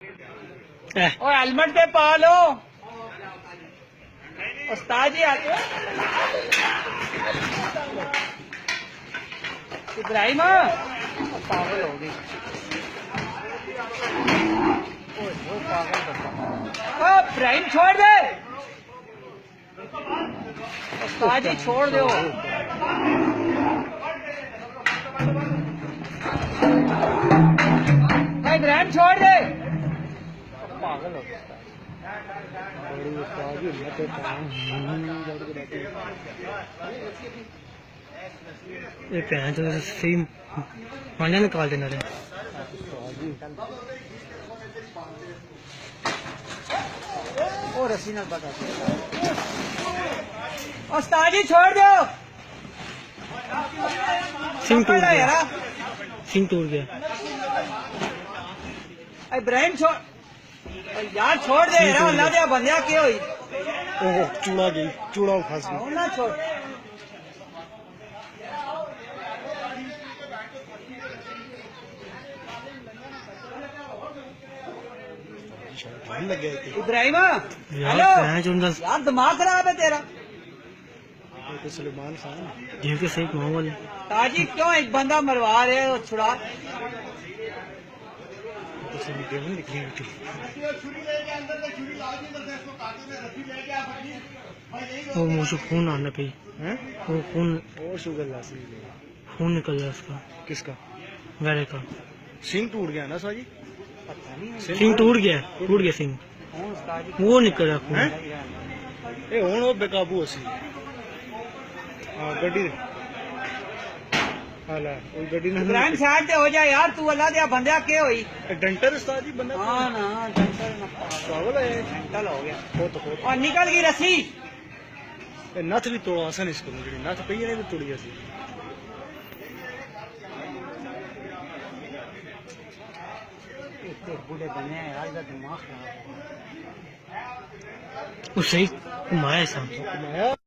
और हेलमेट पे पा लो उस्ताद जी आते इब्राहिम पागल हो गई इब्राहिम छोड़ दे उस्ताद जी छोड़ दो इब्राहिम छोड़ दे पागल हो गया ये भैन तो सही मांझा निकाल देना रे और रस्सी ना बता उस्ताद जी छोड़ दो सिंह टूट पकड़ गया यार सिंह टूट गया इब्राहिम छोड़ यार छोड़ दे यार अल्लाह दे बंदिया के होई ओहो चूड़ा गई चूड़ा फंस गई ना छोड़ लग गए थे इब्राहिम यार हेलो भैन जो उनका यार दिमाग खराब है तेरा तो सलेमान खान जेल के सही माहौल है ताजी क्यों एक बंदा मरवा रहे हो छुड़ा तो सही देवन लिखी हुई थी वो मुझे फोन आना पे हैं? वो फोन और शुगर लासी फोन निकल गया उसका किसका वेरे का सिंह टूट गया ना साजी पता नहीं सिंह टूट गया सिंह कौन उस्ताद जी वो निकल रहा खून हैं? ए हुण वो बेकाबू असी हां गड्डी हाला वो गड्डी ना इब्राहिम साइड ते हो जा यार तू अल्लाह दे बंदिया के होई डंटर उस्ताद जी बंदा हां ना डंटल ना पागल है डंटल हो गया बहुत और निकल गई रस्सी ए नथ भी तोड़ा आसन इसको जेडी नथ पई ने भी तोड़ी असी इतने बूढ़े बने हैं यार इधर दिमाग खराब वो सही घुमाया सा मैं